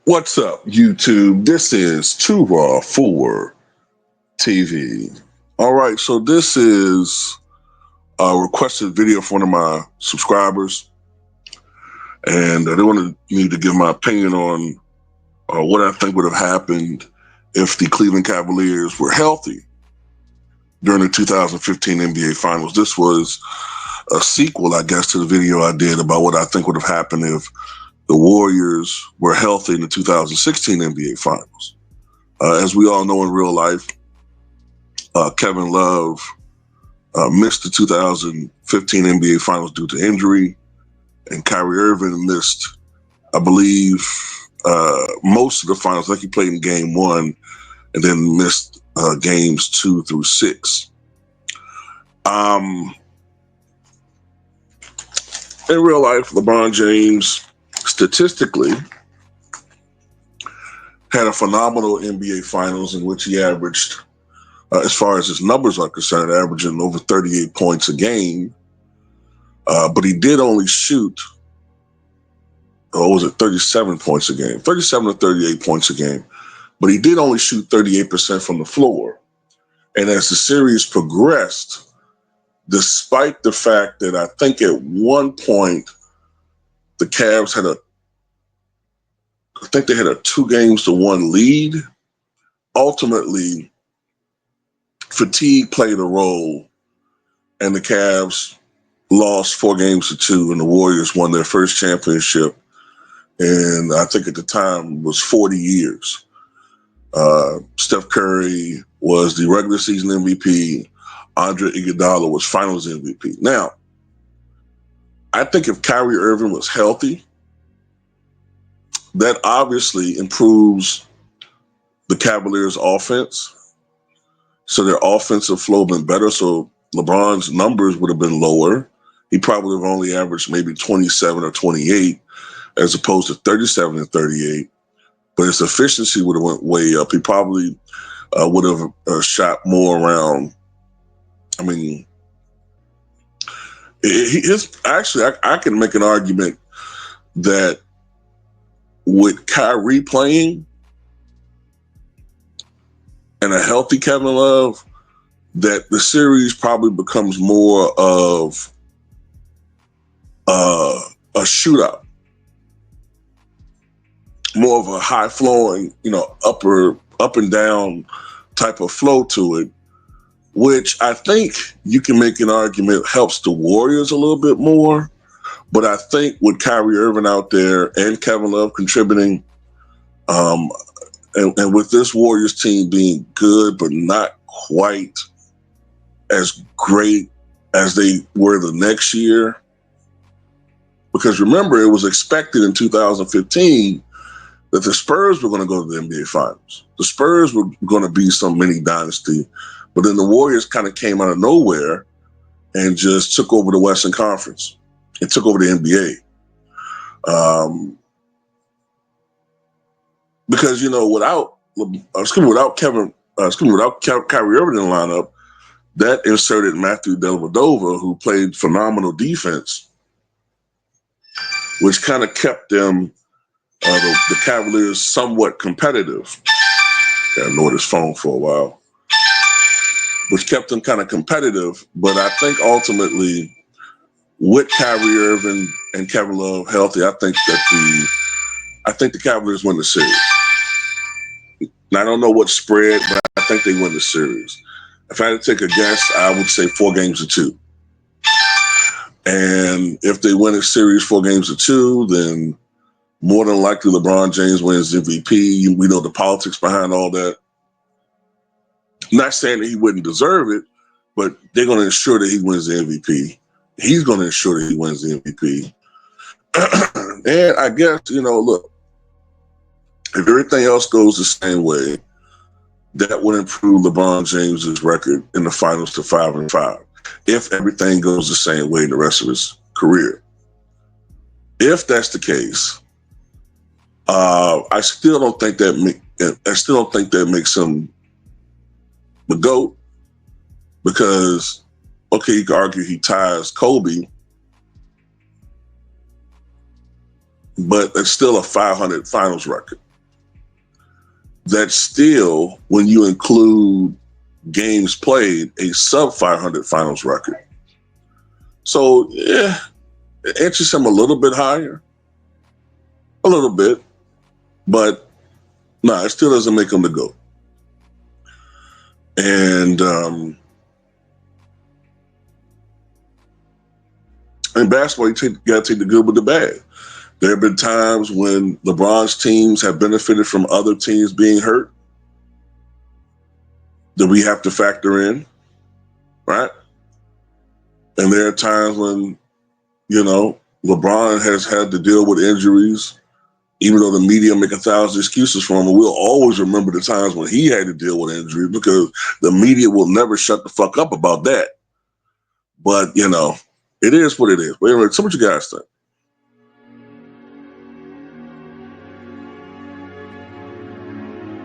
What's up, YouTube? This is Too Raw for TV. All right, so this is a requested video from one of my subscribers, and they wanted me to give my opinion on what I think would have happened if the Cleveland Cavaliers were healthy during the 2015 NBA Finals. This was a sequel, I guess, to the video I did about what I think would have happened if the Warriors were healthy in the 2016 NBA Finals. As we all know in real life, Kevin Love missed the 2015 NBA Finals due to injury, and Kyrie Irving missed, I believe, most of the finals. I think he played in Game 1 and then missed Games 2 through 6. In real life, LeBron James statistically had a phenomenal NBA Finals in which he averaged, as far as his numbers are concerned, averaging over 38 points a game. But he did only shoot, 37 points a game? 37 to 38 points a game. But he did only shoot 38% from the floor. And as the series progressed, despite the fact that I think at one point the Cavs had they had a 2-1 lead. Ultimately, fatigue played a role, and the Cavs lost 4-2, and the Warriors won their first championship. And I think at the time was 40 years. Steph Curry was the regular season MVP. Andre Iguodala was Finals MVP. Now, I think if Kyrie Irving was healthy, that obviously improves the Cavaliers' offense. So their offensive flow been better. So LeBron's numbers would have been lower. He probably would have only averaged maybe 27 or 28 as opposed to 37 and 38. But his efficiency would have went way up. He probably would have shot more around. I mean, I can make an argument that with Kyrie playing and a healthy Kevin Love, that the series probably becomes more of a shootout, more of a high flowing, up and down type of flow to it, which I think you can make an argument helps the Warriors a little bit more. But I think with Kyrie Irving out there and Kevin Love contributing, and with this Warriors team being good but not quite as great as they were the next year, because remember, it was expected in 2015 that the Spurs were going to go to the NBA Finals. The Spurs were going to be some mini dynasty, but then the Warriors kind of came out of nowhere and just took over the Western Conference. It took over the NBA. Because, without Kyrie Irving in the lineup, that inserted Matthew Dellavedova, who played phenomenal defense, which kind of kept them, the Cavaliers, somewhat competitive. I ignored his phone for a while, which kept them kind of competitive. But I think ultimately, with Kyrie Irving and Kevin Love healthy, I think the Cavaliers win the series. Now, I don't know what spread, but I think they win the series. If I had to take a guess, I would say 4-2. And if they win a series 4-2, then more than likely LeBron James wins MVP. We know the politics behind all that. I'm not saying that he wouldn't deserve it, but they're going to ensure that he wins the MVP. He's going to ensure that he wins the MVP. And I guess, look, if everything else goes the same way, that would improve LeBron James's record in the finals to 5-5. If everything goes the same way the rest of his career. If that's the case, I still don't think that makes him the GOAT, because, okay, you can argue he ties Kobe, but it's still a 500 finals record. That's still, when you include games played, a sub 500 finals record. So, yeah, it inches him a little bit higher. A little bit. But, no, it still doesn't make him the GOAT. And in basketball, you got to take the good with the bad. There have been times when LeBron's teams have benefited from other teams being hurt that we have to factor in, right? And there are times when, LeBron has had to deal with injuries, even though the media make 1,000 excuses for him. And we'll always remember the times when he had to deal with injuries, because the media will never shut the fuck up about that. But, it is what it is. Wait a minute, so what you guys think?